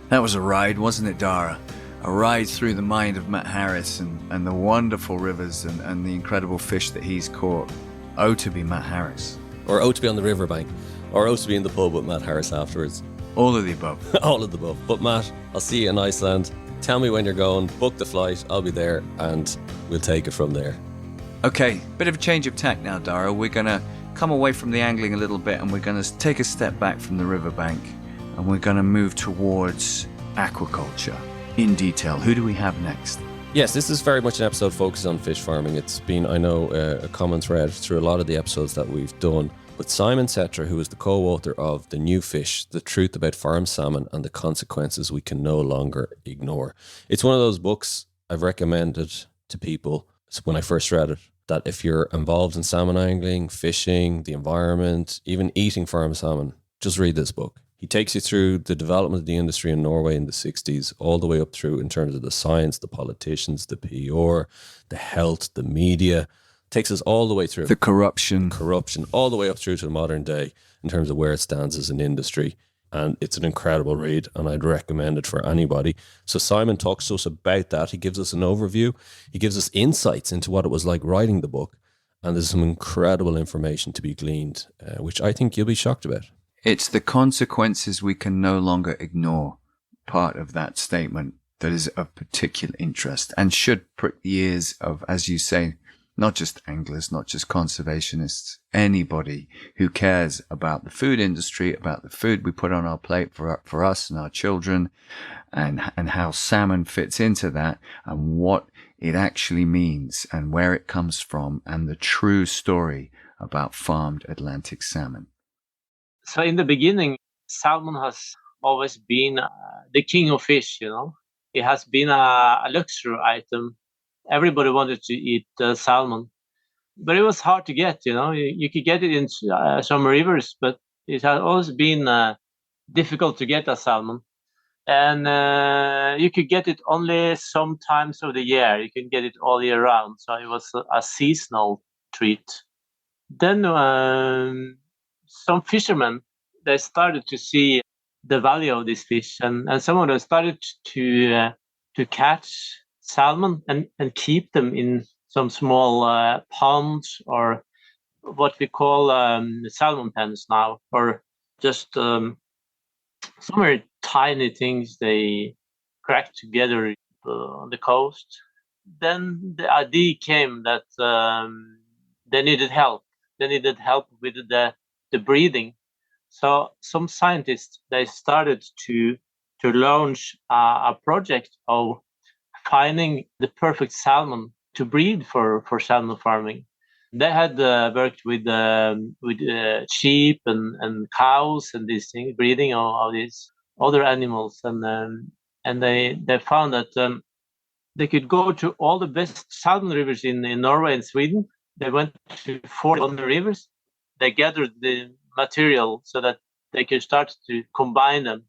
That was a ride, wasn't it, Dara? A ride through the mind of Matt Harris and the wonderful rivers and the incredible fish that he's caught. Oh, to be Matt Harris. Or to be on the riverbank. Or to be in the pub with Matt Harris afterwards. All of the above. All of the above. But Matt, I'll see you in Iceland. Tell me when you're going, book the flight, I'll be there, and we'll take it from there. Okay, bit of a change of tack now, Dara. We're going to come away from the angling a little bit and we're going to take a step back from the riverbank and we're going to move towards aquaculture in detail. Who do we have next? Yes, this is very much an episode focused on fish farming. It's been, I know, a common thread through a lot of the episodes that we've done. But Simen Saetre, who is the co-author of The New Fish, The Truth About Farmed Salmon and the Consequences We Can No Longer Ignore. It's one of those books I've recommended to people when I first read it, that if you're involved in salmon angling, fishing, the environment, even eating farmed salmon, just read this book. He takes you through the development of the industry in Norway in the 60s, all the way up through in terms of the science, the politicians, the PR, the health, the media. Takes us all the way through. The corruption, all the way up through to the modern day in terms of where it stands as an industry. And it's an incredible read, and I'd recommend it for anybody. So Simen talks to us about that. He gives us an overview. He gives us insights into what it was like writing the book. And there's some incredible information to be gleaned, which I think you'll be shocked about. It's the consequences we can no longer ignore, part of that statement that is of particular interest and should prick the ears of, as you say, not just anglers, not just conservationists, anybody who cares about the food industry, about the food we put on our plate for us and our children, and how salmon fits into that, and what it actually means and where it comes from, and the true story about farmed Atlantic salmon. So in the beginning, salmon has always been the king of fish, you know. It has been a luxury item. Everybody wanted to eat salmon, but it was hard to get, you know. You could get it in some rivers, but it has always been difficult to get a salmon. And you could get it only some times of the year. You can get it all year round. So it was a seasonal treat. Then some fishermen, they started to see the value of this fish, and some of them started to catch salmon and keep them in some small ponds, or what we call salmon pens now, or just some very tiny things they cracked together on the coast. Then the idea came that they needed help. They needed help with the breeding. So some scientists, they started to launch a project of finding the perfect salmon to breed for salmon farming. They had worked with sheep and cows and these things, breeding of these other animals, and they found that they could go to all the best salmon rivers in Norway and Sweden. They went to 40 other rivers. They gathered the material so that they could start to combine them.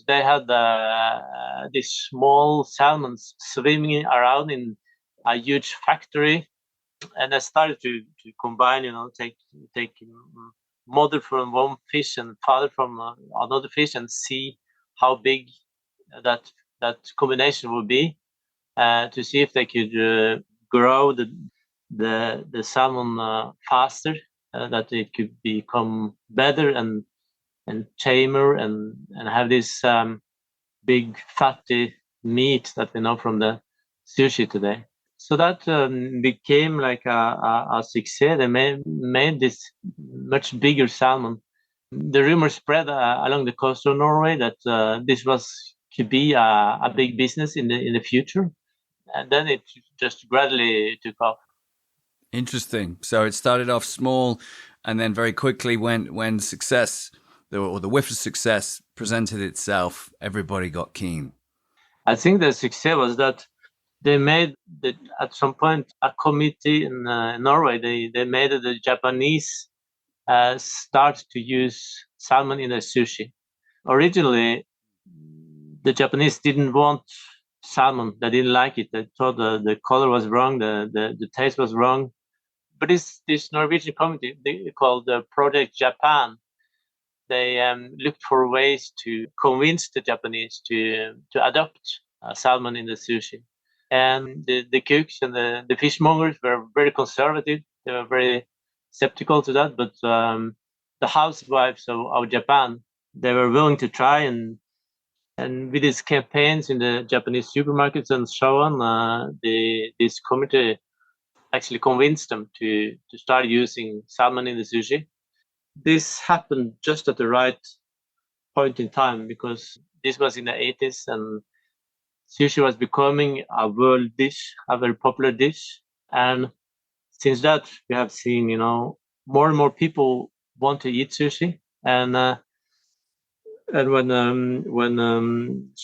They had these small salmons swimming around in a huge factory, and they started to combine, you know, take mother from one fish and father from another fish, and see how big that combination would be, to see if they could grow the salmon faster, that it could become better and tamer and have this big fatty meat that we know from the sushi today. So that became like a success. They made this much bigger salmon. The rumor spread along the coast of Norway that this could be a big business in the future, and then it just gradually took off. Interesting. So it started off small, and then very quickly, when success, or the whiff of success, presented itself, everybody got keen. I think the success was that they made at some point a committee in Norway. They made the Japanese start to use salmon in their sushi. Originally, the Japanese didn't want salmon. They didn't like it. They thought the color was wrong, the taste was wrong. But this Norwegian committee, they called the Project Japan, they looked for ways to convince the Japanese to adopt salmon in the sushi. And the cooks and the fishmongers were very conservative. They were very skeptical to that. But the housewives of Japan, they were willing to try. And with these campaigns in the Japanese supermarkets and so on, this committee actually convinced them to start using salmon in the sushi. This happened just at the right point in time because this was in the 80s and sushi was becoming a world dish, a very popular dish. And since that, we have seen, more and more people want to eat sushi. And when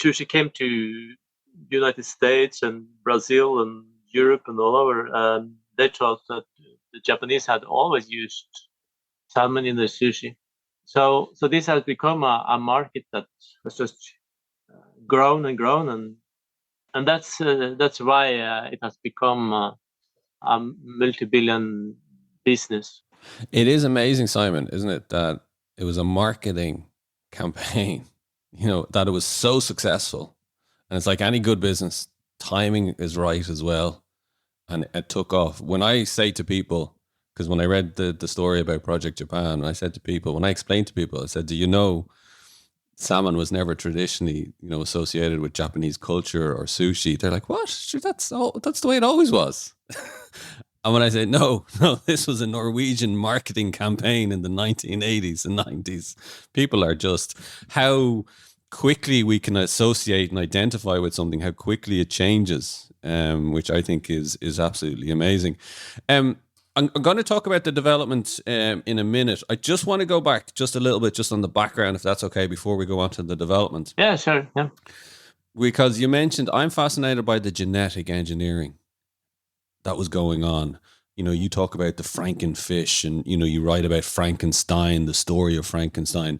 sushi came to United States and Brazil and Europe and all over, they thought that the Japanese had always used salmon in the sushi. So this has become a market that has just grown and grown, and that's why it has become a multi-billion business. It is amazing, Simon, isn't it, that it was a marketing campaign, that it was so successful. And it's like any good business, timing is right as well. And it took off. When I say to people, because when I read the story about Project Japan, I said to people, when I explained to people, I said, do you know salmon was never traditionally, associated with Japanese culture or sushi? They're like, what? Sure, that's the way it always was. And when I say, no, this was a Norwegian marketing campaign in the 1980s and 90s. People are just, how quickly we can associate and identify with something, how quickly it changes, which I think is absolutely amazing. I'm going to talk about the development in a minute. I just want to go back just a little bit, just on the background, if that's okay, before we go on to the development. Yeah, sure. Yeah. Because you mentioned, I'm fascinated by the genetic engineering that was going on. You talk about the Frankenfish and, you write about Frankenstein, the story of Frankenstein,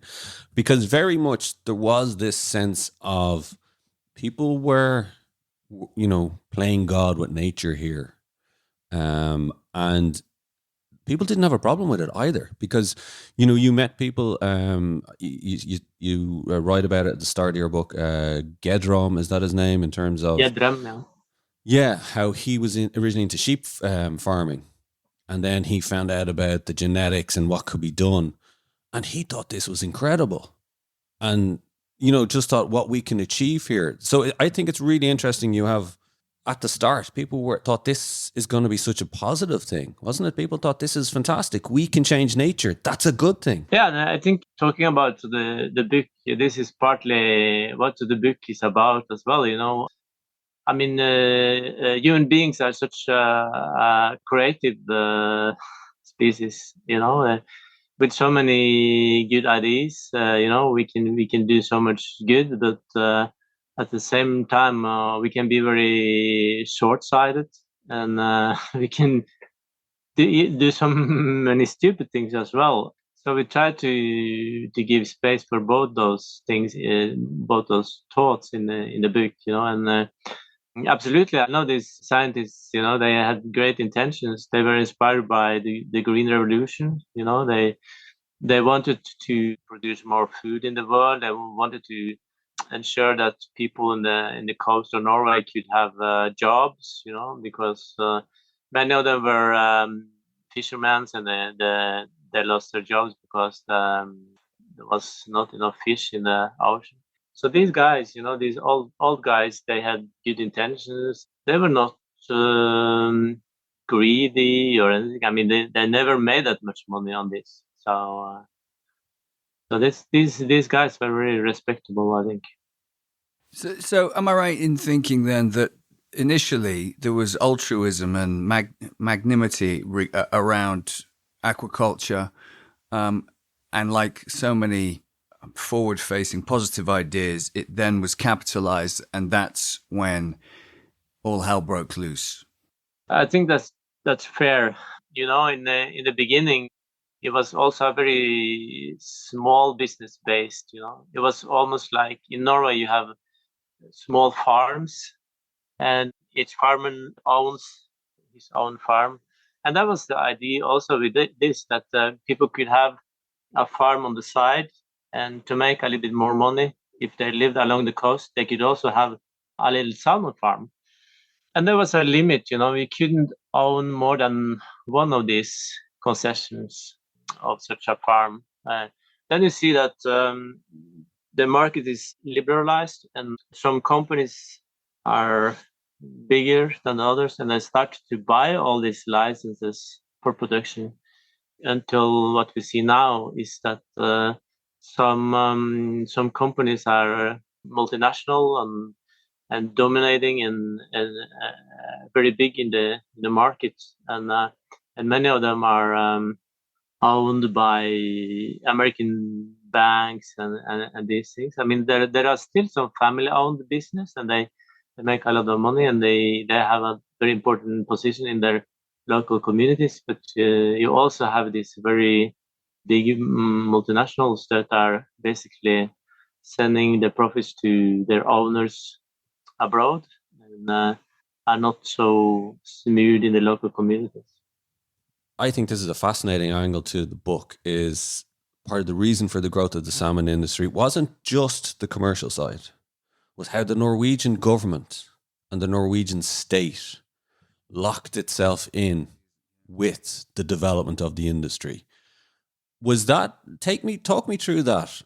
because very much there was this sense of people were, playing God with nature here. And people didn't have a problem with it either, because, you met people, you write about it at the start of your book, Gedrom, is that his name, in terms of... Gedrom, yeah. Yeah, how he was originally into sheep farming, and then he found out about the genetics and what could be done, and he thought this was incredible, and just thought what we can achieve here. So I think it's really interesting. You have, at the start, people thought this is going to be such a positive thing, wasn't it? People thought this is fantastic. We can change nature. That's a good thing. Yeah, and I think talking about the book, this is partly what the book is about as well. I mean, human beings are such a creative species, with so many good ideas. We can do so much good, but at the same time, we can be very short-sighted, and we can do so many stupid things as well. So we try to give space for both those things, both those thoughts in the book, and. Absolutely. I know these scientists, they had great intentions. They were inspired by the Green Revolution. They wanted to produce more food in the world. They wanted to ensure that people in the coast of Norway could have jobs, because many of them were fishermen, and they lost their jobs because there was not enough fish in the ocean. So these guys, these old guys, they had good intentions. They were not greedy or anything. I mean, they never made that much money on this. So these guys were very respectable, I think. So am I right in thinking then that initially there was altruism and magnanimity around aquaculture, and like so many forward-facing positive ideas, it then was capitalized, and that's when all hell broke loose? I think that's fair. In the beginning, it was also a very small business based. It was almost like in Norway you have small farms, and each farmer owns his own farm, and that was the idea also with this, that people could have a farm on the side And to make a little bit more money, if they lived along the coast, they could also have a little salmon farm. And there was a limit, you couldn't own more than one of these concessions of such a farm. Then you see that the market is liberalized and some companies are bigger than others, and they start to buy all these licenses for production, until what we see now is that some companies are multinational and dominating and very big in the market, and many of them are owned by American banks and these things. I mean, there are still some family-owned business, and they make a lot of money, and they have a very important position in their local communities. But you also have these very big multinationals that are basically sending the profits to their owners abroad and are not so smooth in the local communities. I think this is a fascinating angle to the book. Is part of the reason for the growth of the salmon industry wasn't just the commercial side, was how the Norwegian government and the Norwegian state locked itself in with the development of the industry. Was that talk me through that?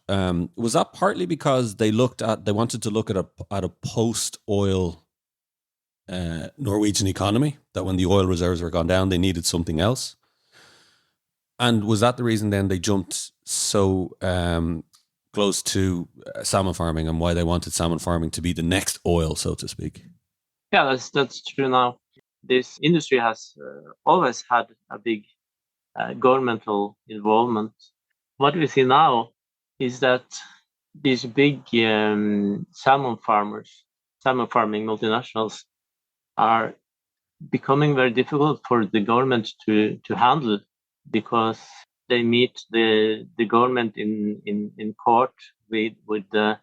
Was that partly because they wanted to look at a post oil Norwegian economy, that when the oil reserves were gone down, they needed something else? And was that the reason then they jumped so close to salmon farming, and why they wanted salmon farming to be the next oil, so to speak? Yeah, that's true now. This industry has always had a big governmental involvement. What we see now is that these big salmon farming multinationals are becoming very difficult for the government to handle, because they meet the government in court with the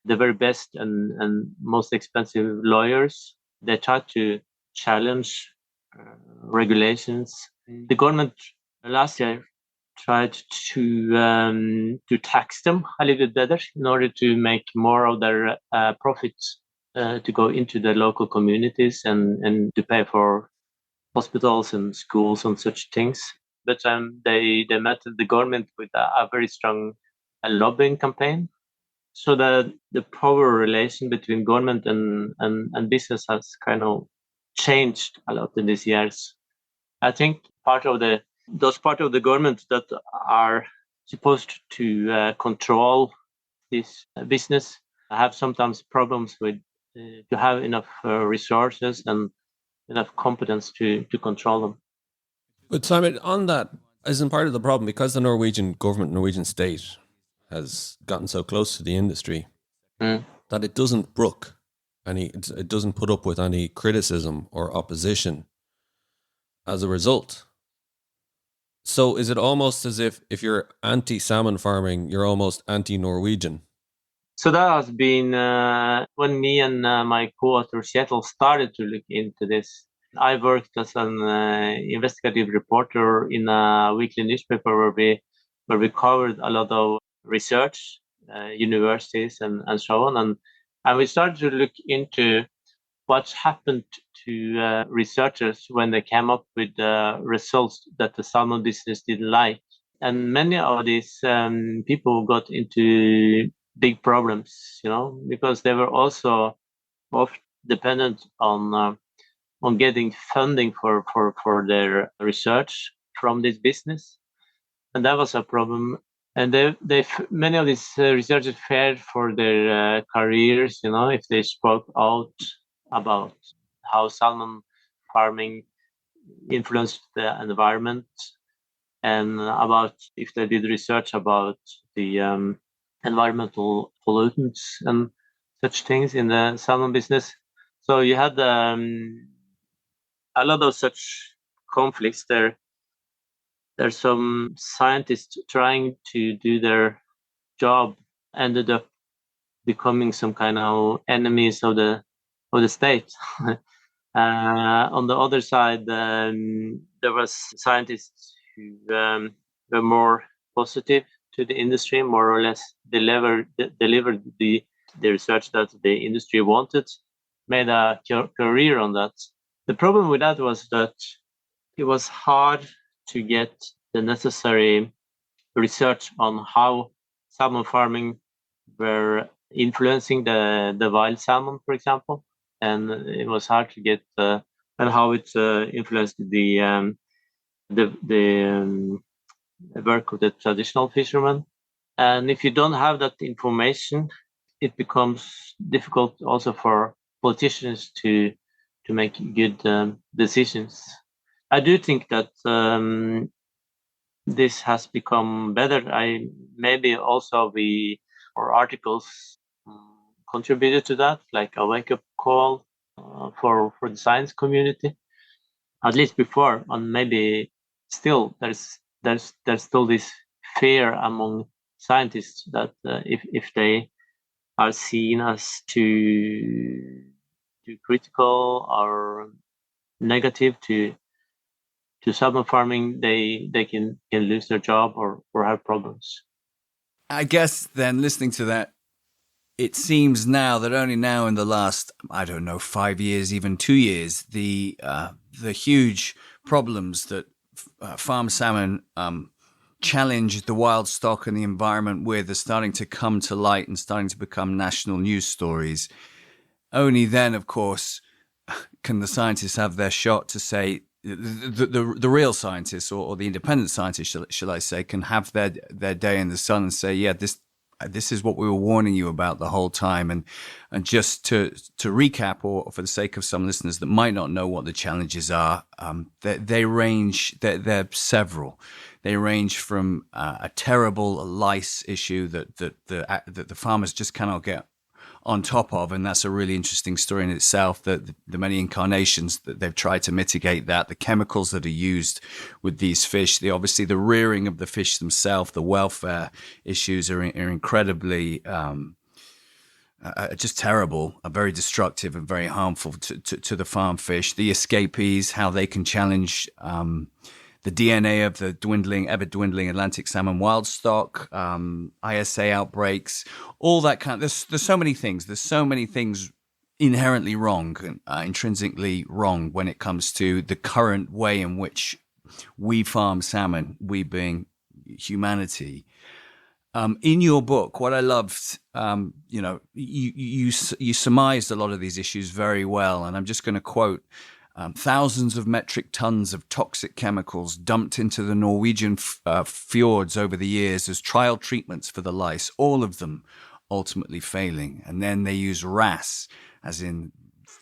very best and most expensive lawyers. They try to challenge regulations. The government last year tried to tax them a little bit better in order to make more of their profits to go into the local communities and to pay for hospitals and schools and such things. But they met the government with a very strong lobbying campaign. So the power relation between government and business has kind of changed a lot in these years. I think those part of the government that are supposed to control this business have sometimes problems with to have enough resources and enough competence to control them. But Simon, on that, isn't part of the problem because the Norwegian government, Norwegian state, has gotten so close to the industry that it doesn't brook it doesn't put up with any criticism or opposition as a result. So is it almost as if you're anti-salmon farming, you're almost anti-Norwegian? So that has been when me and my co-author Kjetil started to look into this. I worked as an investigative reporter in a weekly newspaper where we covered a lot of research, universities and so on, and we started to look into what's happened to researchers when they came up with results that the salmon business didn't like. And many of these people got into big problems, because they were also often dependent on getting funding for their research from this business, and that was a problem. And many of these researchers feared for their careers, if they spoke out about how salmon farming influenced the environment, and about if they did research about the environmental pollutants and such things in the salmon business. So you had a lot of such conflicts there. There's some scientists trying to do their job ended up becoming some kind of enemies of the state. On the other side, there was scientists who were more positive to the industry, more or less delivered the research that the industry wanted, made a career on that. The problem with that was that it was hard to get the necessary research on how salmon farming were influencing the wild salmon, for example, and it was hard to get and how it influenced the work of the traditional fishermen. And if you don't have that information, it becomes difficult also for politicians to make good decisions. I do think that this has become better. Maybe also our articles contributed to that, like a wake-up call for the science community, at least before. And maybe still there's still this fear among scientists that if they are seen as too critical or negative to salmon farming, they can lose their job or have problems. I guess then, listening to that, it seems now that only now in the last, I don't know, 5 years, even 2 years, the huge problems that farm salmon challenge the wild stock and the environment with are starting to come to light and starting to become national news stories. Only then, of course, can the scientists have their shot to say, the real scientists or the independent scientists, shall I say, can have their day in the sun and say, yeah, this is what we were warning you about the whole time. And just to recap, or for the sake of some listeners that might not know what the challenges are, they're several. They range from a terrible lice issue that the farmers just cannot get on top of, and that's a really interesting story in itself, that the many incarnations that they've tried to mitigate that, the chemicals that are used with these fish, obviously the rearing of the fish themselves, the welfare issues are incredibly just terrible, are very destructive and very harmful to the farm fish. The escapees, how they can challenge the DNA of the ever dwindling Atlantic salmon wild stock, ISA outbreaks, all that kind of, there's so many things. There's so many things inherently wrong, intrinsically wrong when it comes to the current way in which we farm salmon, we being humanity. In your book, what I loved, you surmised a lot of these issues very well, and I'm just going to quote. Thousands of metric tons of toxic chemicals dumped into the Norwegian fjords over the years as trial treatments for the lice, all of them ultimately failing. And then they use wrasse, as in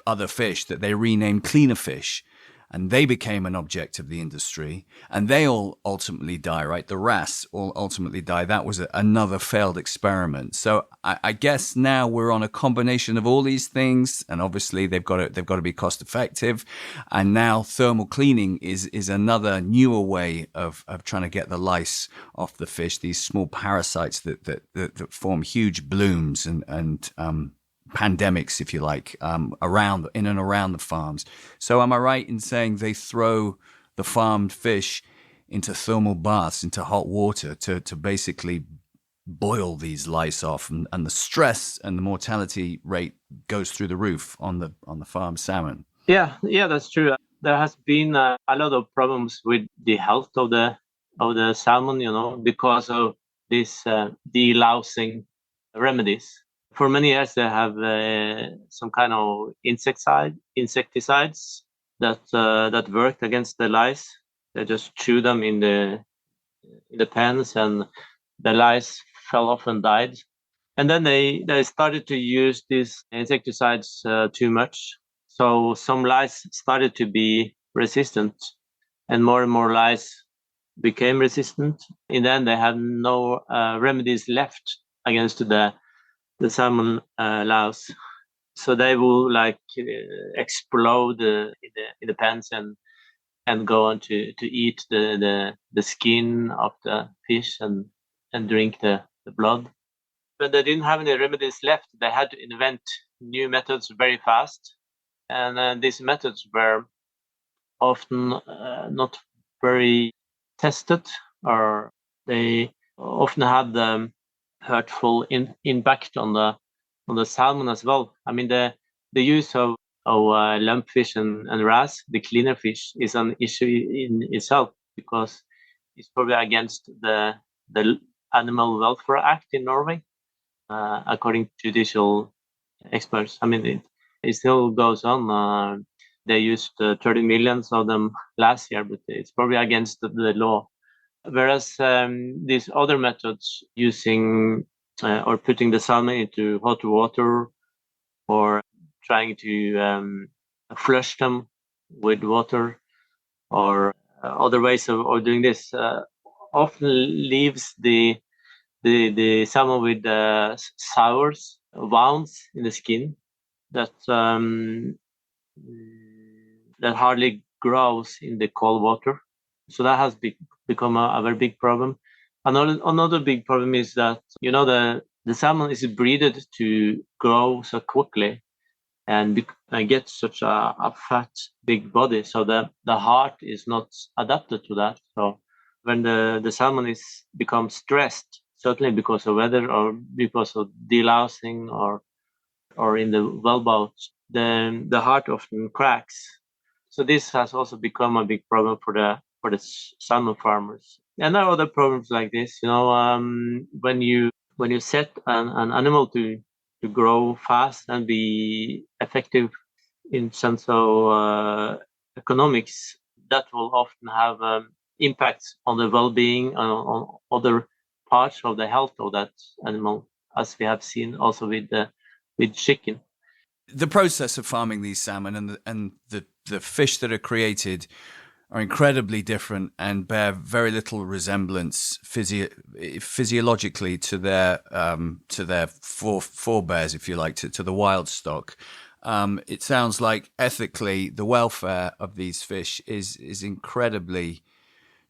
other fish, that they renamed cleaner fish. And they became an object of the industry, and they all ultimately die, right? The wrasse all ultimately die. That was another failed experiment. So I guess now we're on a combination of all these things, and obviously they've got to be cost effective. And now thermal cleaning is another newer way of trying to get the lice off the fish. These small parasites that form huge blooms and pandemics, if you like, in and around the farms. So am I right in saying they throw the farmed fish into thermal baths, into hot water to basically boil these lice off, and the stress and the mortality rate goes through the roof on the farmed salmon? Yeah, that's true. There has been a lot of problems with the health of the salmon, because of these delousing remedies. For many years, they have some kind of insecticides that worked against the lice. They just threw them in the pens, and the lice fell off and died. And then they started to use these insecticides too much. So some lice started to be resistant, and more lice became resistant. In the end, they had no remedies left against the salmon louse. So they will explode in the pens and go on to eat the skin of the fish and drink the blood. When they didn't have any remedies left, they had to invent new methods very fast. And these methods were often not very tested, or they often had hurtful impact on the salmon as well. I mean, the use of lumpfish and wrasse, the cleaner fish, is an issue in itself, because it's probably against the Animal Welfare Act in Norway, according to judicial experts. I mean, it still goes on. They used 30 millions of them last year, but it's probably against the law. Whereas these other methods, using or putting the salmon into hot water, or trying to flush them with water, or other ways of doing this, often leaves the salmon with sour wounds in the skin that that hardly grows in the cold water. So that has become a very big problem. Another big problem is that, the salmon is breeded to grow so quickly and get such a fat, big body. So the heart is not adapted to that. So when the salmon becomes stressed, certainly because of weather or because of delousing or in the wellboat, then the heart often cracks. So this has also become a big problem for the salmon farmers. And there are other problems like this. When you set an animal to grow fast and be effective in sense of economics, that will often have impacts on the well-being, on other parts of the health of that animal, as we have seen also with chicken. The process of farming these salmon and the fish that are created are incredibly different and bear very little resemblance physiologically to their forebears, if you like, to the wild stock. It sounds like ethically the welfare of these fish is incredibly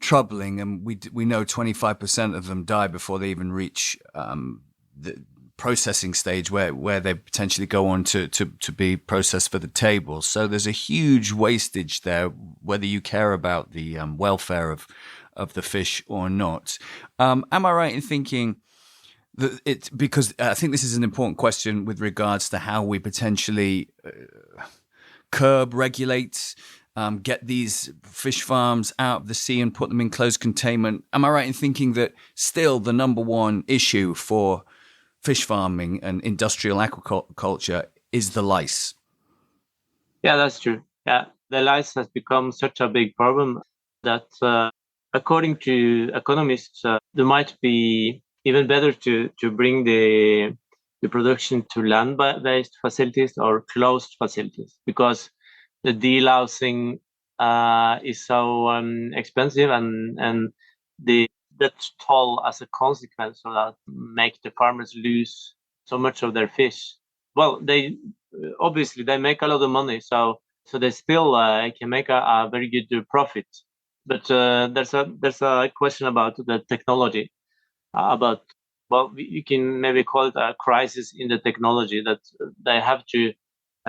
troubling, and we know 25% of them die before they even reach the processing stage where they potentially go on to be processed for the table. So there's a huge wastage there, whether you care about the welfare of the fish or not. Am I right in thinking that because I think this is an important question with regards to how we potentially curb, regulate, get these fish farms out of the sea and put them in closed containment. Am I right in thinking that still the number one issue for fish farming and industrial aquaculture is the lice? Yeah, that's true. Yeah, the lice has become such a big problem that, according to economists, there might be even better to bring the production to land-based facilities or closed facilities, because the delousing is so expensive, and that toll as a consequence of that make the farmers lose so much of their fish. Well, they obviously they make a lot of money, so they still can make a very good profit. But there's a question about the technology, about, well, you can maybe call it a crisis in the technology, that they have to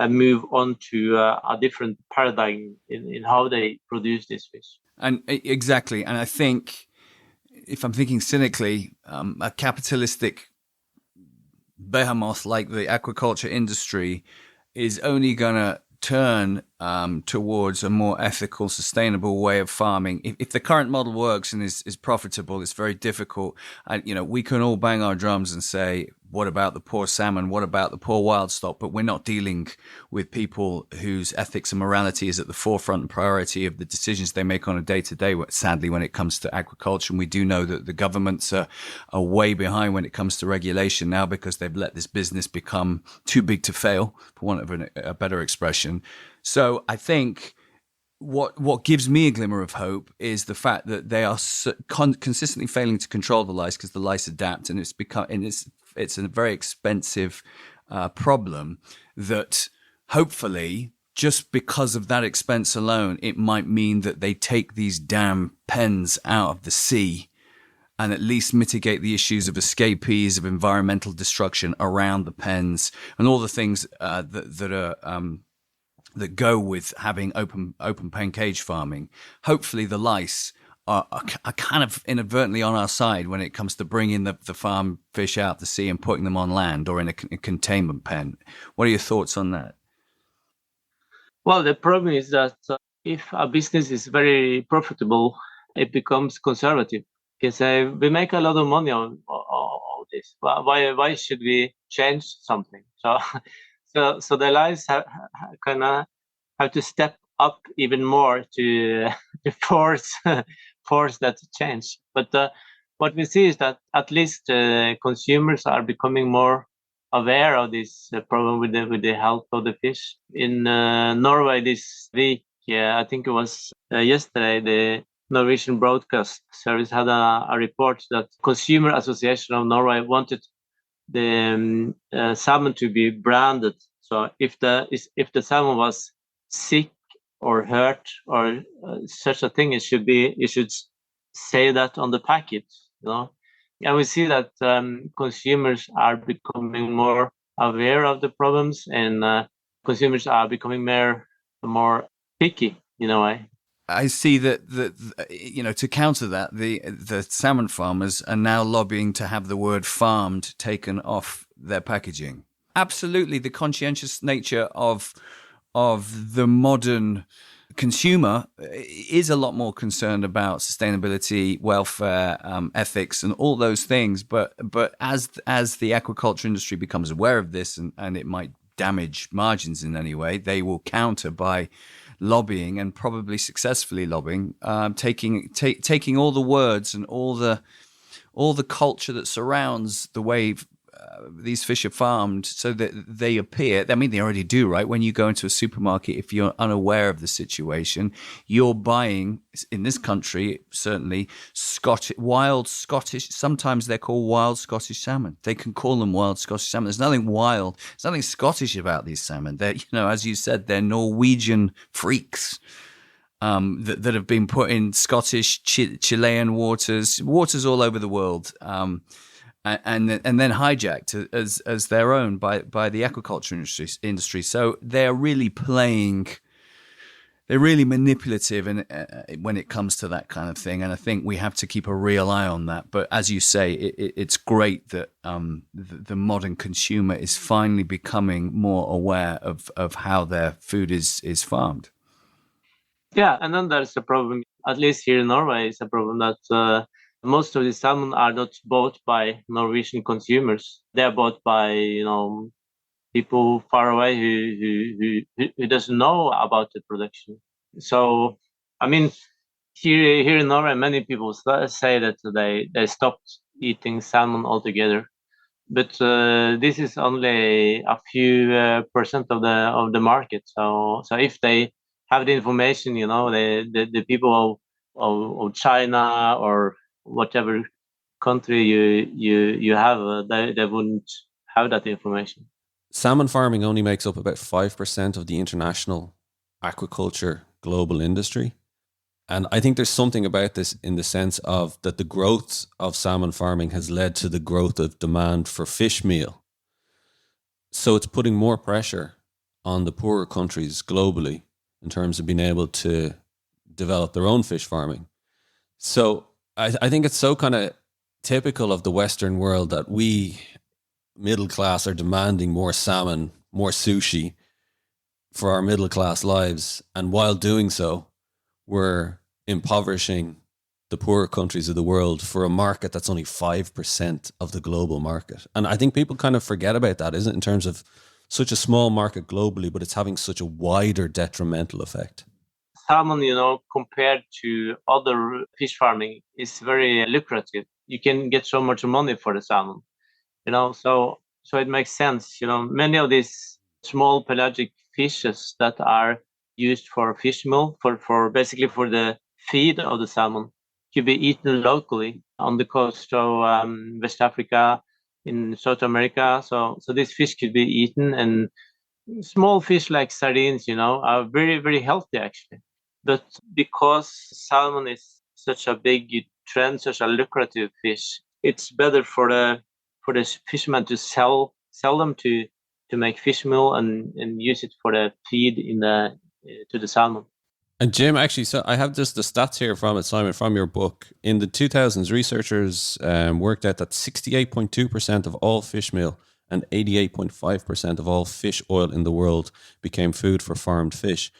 move on to a different paradigm in how they produce this fish. And exactly, and I think, if I'm thinking cynically, a capitalistic behemoth like the aquaculture industry is only going to turn towards a more ethical, sustainable way of farming. If the current model works and is profitable, it's very difficult. We can all bang our drums and say, what about the poor salmon? What about the poor wild stock? But we're not dealing with people whose ethics and morality is at the forefront and priority of the decisions they make on a day-to-day, sadly, when it comes to aquaculture. And we do know that the governments are way behind when it comes to regulation now, because they've let this business become too big to fail, for want of a better expression. So I think what gives me a glimmer of hope is the fact that they are consistently failing to control the lice, because the lice adapt, and it's a very expensive problem that hopefully, just because of that expense alone, it might mean that they take these damn pens out of the sea and at least mitigate the issues of escapees, of environmental destruction around the pens, and all the things that go with having open pen cage farming. Hopefully the lice are kind of inadvertently on our side when it comes to bringing the farm fish out the sea and putting them on land or in a containment pen. What are your thoughts on that? Well, the problem is that if a business is very profitable, it becomes conservative. You say we make a lot of money on this. Why should we change something? So, so the lives kind of have to step up even more to force force that change. But what we see is that at least consumers are becoming more aware of this problem with the health of the fish. In Norway this week, yeah, I think it was yesterday, the Norwegian Broadcast Service had a report that Consumer Association of Norway wanted the salmon to be branded. So if the salmon was sick or hurt or such a thing, it should say that on the packet, you know. And we see that consumers are becoming more aware of the problems, and consumers are becoming more picky in a way. I see that to counter that, the salmon farmers are now lobbying to have the word farmed taken off their packaging. Absolutely, the conscientious nature of the modern consumer is a lot more concerned about sustainability, welfare, ethics, and all those things. But as the aquaculture industry becomes aware of this and it might damage margins in any way, they will counter by lobbying, and probably successfully lobbying, taking all the words and all the culture that surrounds the way these fish are farmed, so that they appear. I mean, they already do, right? When you go into a supermarket, if you're unaware of the situation, you're buying, in this country certainly, wild Scottish. Sometimes they're called wild Scottish salmon. They can call them wild Scottish salmon. There's nothing wild, there's nothing Scottish about these salmon. They're, as you said, they're Norwegian freaks. That have been put in Scottish, Chilean waters all over the world, and then hijacked as their own by the aquaculture industry. So they're really manipulative when it comes to that kind of thing. And I think we have to keep a real eye on that. But as you say, it's great that the modern consumer is finally becoming more aware of how their food is farmed. Yeah, and then there's a problem, at least here in Norway, it's a problem that most of the salmon are not bought by Norwegian consumers. They are bought by, people far away who doesn't know about the production. So, I mean, here in Norway, many people say that they stopped eating salmon altogether. But this is only a few percent of the market. So if they have the information, the people of China or whatever country you have, they wouldn't have that information. Salmon farming only makes up about 5% of the international aquaculture global industry. And I think there's something about this in the sense of that the growth of salmon farming has led to the growth of demand for fish meal. So it's putting more pressure on the poorer countries globally in terms of being able to develop their own fish farming. So I think it's so kind of typical of the Western world that we, middle class, are demanding more salmon, more sushi for our middle class lives. And while doing so, we're impoverishing the poorer countries of the world for a market that's only 5% of the global market. And I think people kind of forget about that, isn't it, in terms of such a small market globally, but it's having such a wider detrimental effect. Salmon, compared to other fish farming, is very lucrative. You can get so much money for the salmon, so it makes sense. Many of these small pelagic fishes that are used for fish meal, for basically for the feed of the salmon, could be eaten locally on the coast of West Africa, in South America. So this fish could be eaten, and small fish like sardines, are very, very healthy actually. But because salmon is such a big trend, such a lucrative fish, it's better for the fishermen to sell them to make fish meal and use it for the feed to the salmon. And Jim, actually, so I have just the stats here from it, Simon, from your book. In the 2000s, researchers worked out that 68.2% of all fish meal and 88.5% of all fish oil in the world became food for farmed fish.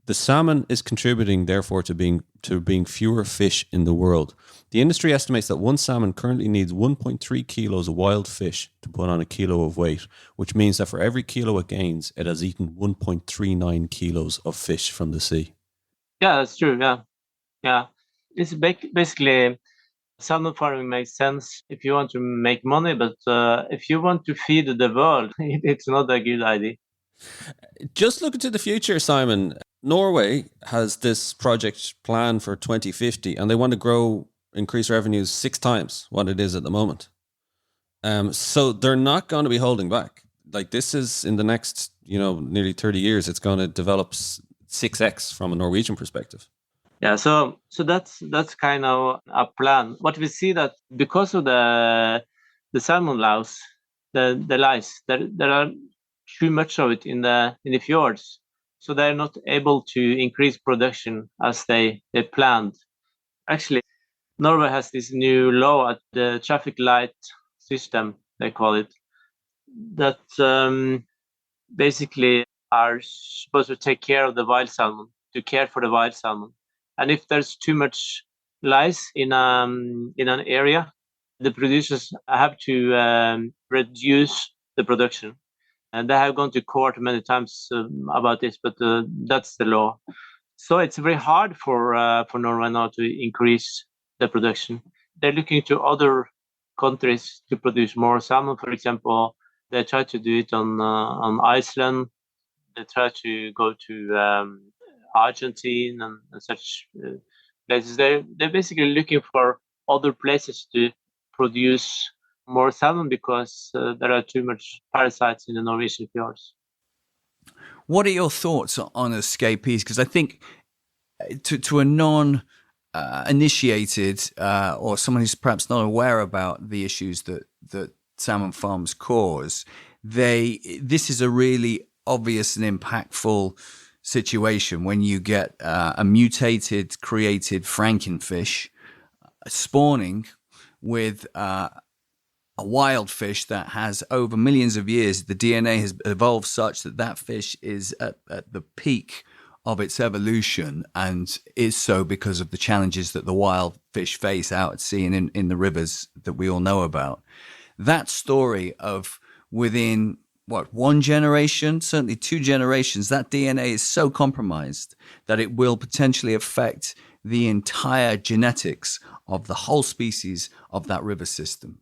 The salmon is contributing, therefore, to being fewer fish in the world. The industry estimates that one salmon currently needs 1.3 kilos of wild fish to put on a kilo of weight, which means that for every kilo it gains, it has eaten 1.39 kilos of fish from the sea. Yeah, that's true. Yeah, yeah. It's basically salmon farming makes sense if you want to make money, but if you want to feed the world, it's not a good idea. Just looking to the future, Simon, Norway has this project plan for 2050 and they want to increase revenues 6 times what it is at the moment. So they're not going to be holding back. Like this is in the next, nearly 30 years, it's going to develop 6x from a Norwegian perspective. Yeah, so that's kind of a plan. What we see that because of the salmon louse, the lice, there are too much of it in the fjords, so they're not able to increase production as they planned. Actually, Norway has this new law at the traffic light system, they call it, that basically are supposed to take care of the wild salmon, to care for the wild salmon. And if there's too much lice in an area, the producers have to reduce the production. And they have gone to court many times about this, but that's the law. So it's very hard for Norway now to increase the production. They're looking to other countries to produce more salmon. For example, they try to do it on Iceland. They try to go to Argentina and such places. They're basically looking for other places to produce more salmon because there are too much parasites in the Norwegian fjords. What are your thoughts on escapees? Because I think to a non-initiated or someone who's perhaps not aware about the issues that salmon farms cause, this is a really obvious and impactful situation when you get a mutated, created frankenfish spawning with a wild fish that has over millions of years. The DNA has evolved such that fish is at the peak of its evolution and is so because of the challenges that the wild fish face out at sea and in the rivers that we all know about. That story of within one generation, certainly 2 generations, that DNA is so compromised that it will potentially affect the entire genetics of the whole species of that river system.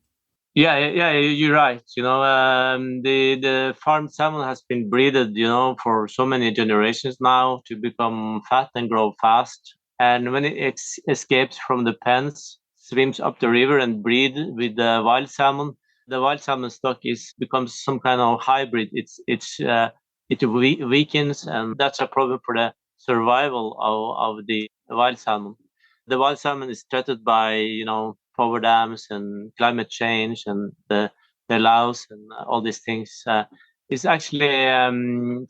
Yeah, you're right. The farmed salmon has been breeded, for so many generations now to become fat and grow fast. And when it escapes from the pens, swims up the river and breed with the wild salmon, the wild salmon stock becomes some kind of hybrid. It weakens, and that's a problem for the survival of the wild salmon. The wild salmon is threatened by power dams and climate change and the louse and all these things. It's actually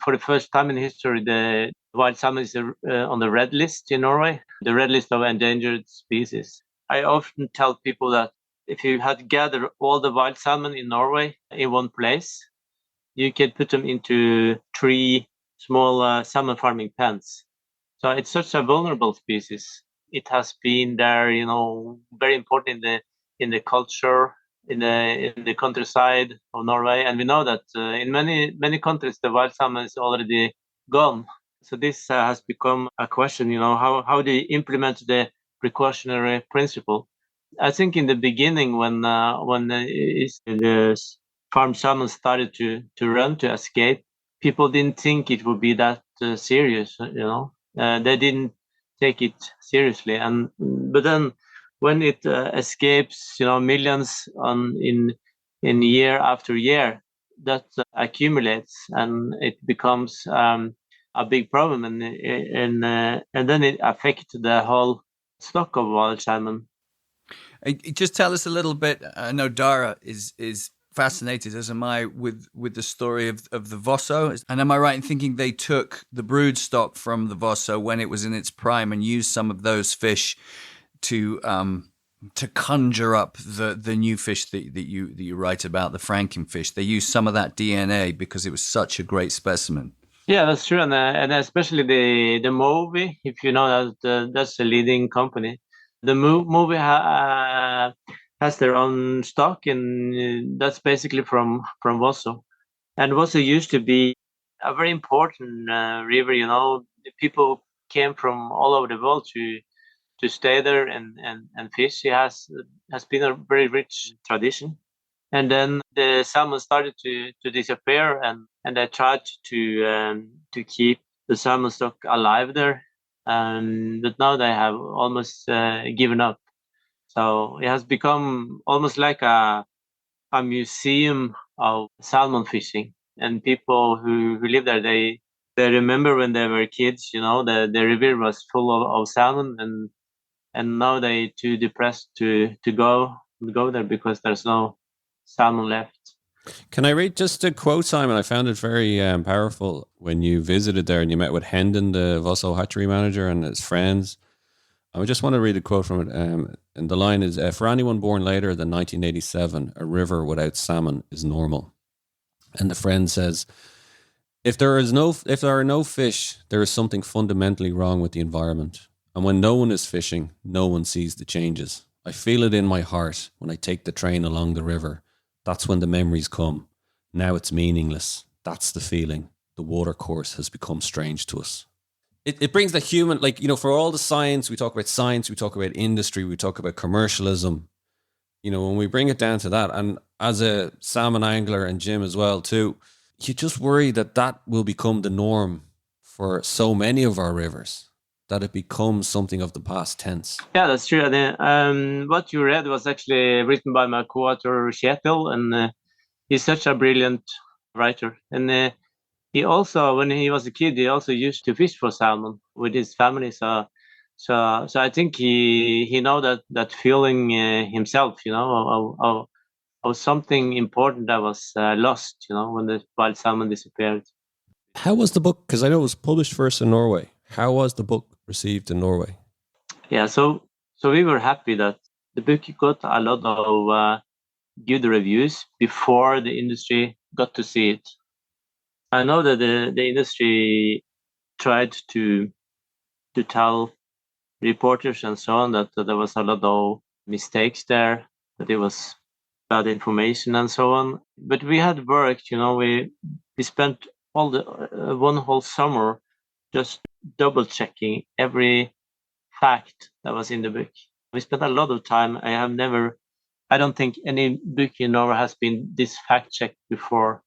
for the first time in history the wild salmon is on the red list in Norway, the red list of endangered species. I often tell people that if you had gathered all the wild salmon in Norway in one place, you could put them into 3 small salmon farming pens. So it's such a vulnerable species. It has been there, very important in the culture, in the countryside of Norway, and we know that in many countries the wild salmon is already gone. So this has become a question. How do you implement the precautionary principle? I think in the beginning, when the farmed salmon started to run, to escape, people didn't think it would be that serious. They didn't take it seriously, but then when it escapes, millions in year after year, that accumulates and it becomes a big problem, and then it affects the whole stock of wild salmon. Just tell us a little bit. I know Daire is fascinated, as am I, with the story of the Vosso. And am I right in thinking they took the brood stock from the Vosso when it was in its prime and used some of those fish to conjure up the new fish that you write about, the Frankenfish? They used some of that DNA because it was such a great specimen. Yeah, that's true, and especially the movie. If you know that that's the leading company. The movie has their own stock, and that's basically from Vosso. And Vosso used to be a very important river. You know, the people came from all over the world to stay there and fish. It has been a very rich tradition. And then the salmon started to disappear, and they tried to keep the salmon stock alive there. But now they have almost given up. So it has become almost like a museum of salmon fishing. And people who live there, they remember when they were kids. You know, the river was full of salmon, and now they too depressed to go there because there's no salmon left. Can I read just a quote, Simon? I found it very powerful when you visited there and you met with Hendon, the Vosso hatchery manager, and his friends. I just want to read a quote from it. And the line is, for anyone born later than 1987, a river without salmon is normal. And the friend says, if there are no fish, there is something fundamentally wrong with the environment. And when no one is fishing, no one sees the changes. I feel it in my heart when I take the train along the river. That's when the memories come. Now it's meaningless. That's the feeling. The water course has become strange to us. It brings the human, like, you know, for all the science, we talk about industry, we talk about commercialism. You know, when we bring it down to that, and as a salmon angler, and Jim as well too, you just worry that will become the norm for so many of our rivers, that it becomes something of the past tense. Yeah, that's true. What you read was actually written by my co-author Kjetil, and he's such a brilliant writer. And he also, when he was a kid, he also used to fish for salmon with his family. So I think he know that feeling himself, you know, of something important that was lost, you know, when the wild salmon disappeared. How was the book? Because I know it was published first in Norway. How was the book received in Norway? Yeah, so we were happy that the book got a lot of good reviews before the industry got to see it. I know that the industry tried to tell reporters and so on that there was a lot of mistakes there, that it was bad information and so on. But we had worked, you know, we spent all the one whole summer just double checking every fact that was in the book. We spent a lot of time. I don't think any book in Norway has been this fact checked before.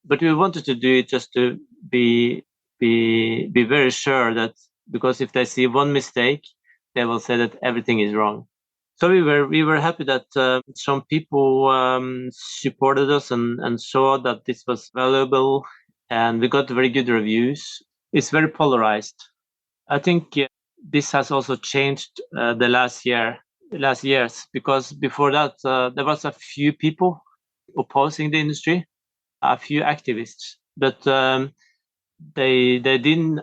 But we wanted to do it just to be very sure that, because if they see one mistake, they will say that everything is wrong. So we were happy that some people supported us and saw that this was valuable, and we got very good reviews. It's very polarized. I think this has also changed the last years, because before that there was a few people opposing the industry, a few activists, but they didn't.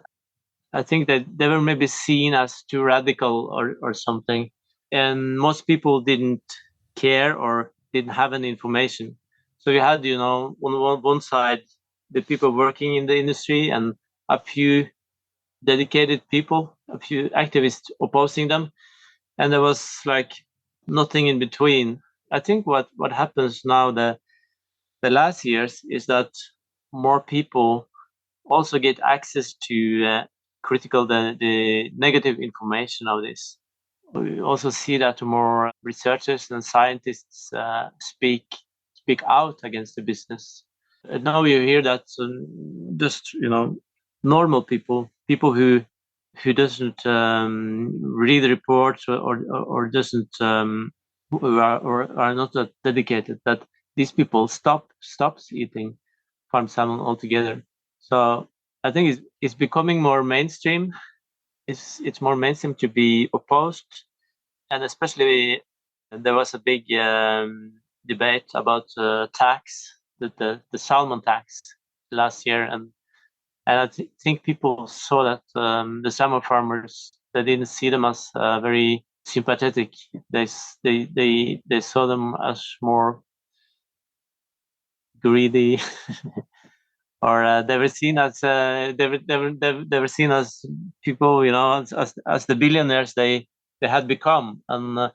I think that they were maybe seen as too radical or something, and most people didn't care or didn't have any information. So you had, you know, on one side the people working in the industry and a few dedicated people, a few activists opposing them, and there was like nothing in between. I think what happens now the last years is that more people also get access to critical the negative information of this. We also see that more researchers and scientists speak out against the business. And now you hear that just, you know, normal people who doesn't read the reports or doesn't who are not that dedicated, that these people stops eating farm salmon altogether. So I think it's becoming more mainstream. It's more mainstream to be opposed, and especially there was a big debate about tax, the salmon tax last year, and I think people saw that the salmon farmers, they didn't see them as very sympathetic. They saw them as more greedy, or they were seen as they were seen as people, as the billionaires they had become. And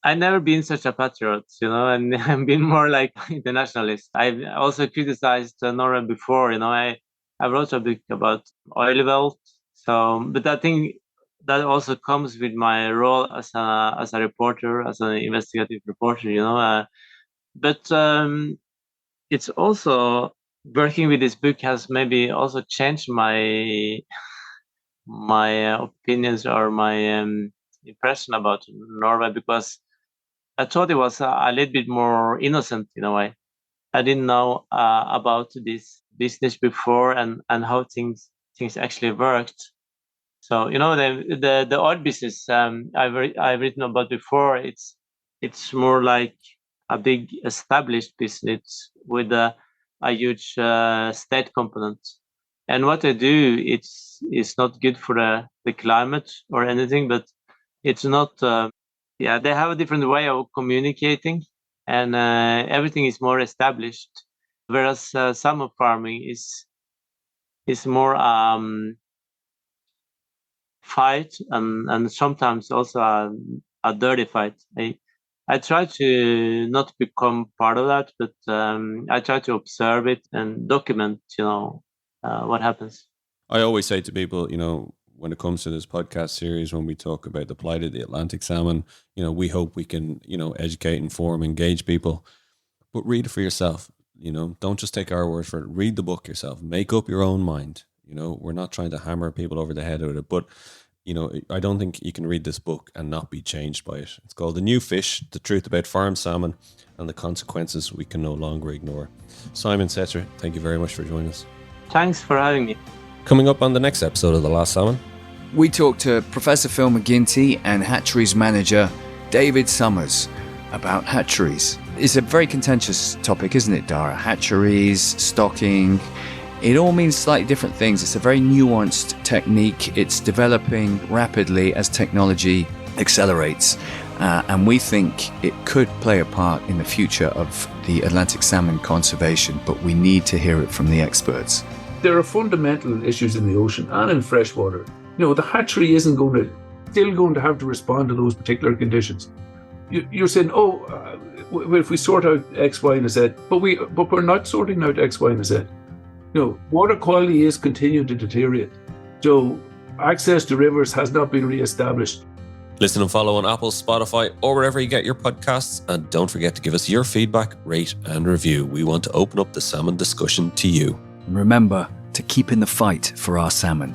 I've never been such a patriot, and I've been more like internationalist. I've also criticized Norway before. I wrote a book about oil wealth. So, but I think that also comes with my role as a reporter, as an investigative reporter. But it's also working with this book has maybe also changed my opinions or my impression about Norway, because I thought it was a little bit more innocent in a way. I didn't know about this business before and how things actually worked. So the oil business I've written about before. It's more like a big established business with a huge state component. And what they do, it's not good for the climate or anything, but it's not. They have a different way of communicating, and everything is more established. Whereas salmon farming is more fight and sometimes also a dirty fight. I try to not become part of that, but I try to observe it and document, what happens. I always say to people, when it comes to this podcast series, when we talk about the plight of the Atlantic salmon, we hope we can, educate, inform, engage people, but read it for yourself. Don't just take our word for it. Read the book yourself. Make up your own mind. We're not trying to hammer people over the head with it, but I don't think you can read this book and not be changed by it. It's called The New Fish, The Truth About Farmed Salmon and the Consequences We Can No Longer Ignore. Simen Saetre, thank you very much for joining us. Thanks for having me. Coming up on the next episode of The Last Salmon, we talked to Professor Phil McGinty and hatcheries manager David Summers about hatcheries. It's a very contentious topic, isn't it, Dara? Hatcheries, stocking, it all means slightly different things. It's a very nuanced technique. It's developing rapidly as technology accelerates. And we think it could play a part in the future of the Atlantic salmon conservation, but we need to hear it from the experts. There are fundamental issues in the ocean and in freshwater. The hatchery isn't still going to have to respond to those particular conditions. You're saying, if we sort out X, Y, and Z, but we're not sorting out X, Y, and Z. Water quality is continuing to deteriorate. So access to rivers has not been re-established. Listen and follow on Apple, Spotify, or wherever you get your podcasts. And don't forget to give us your feedback, rate, and review. We want to open up the salmon discussion to you. Remember to keep in the fight for our salmon.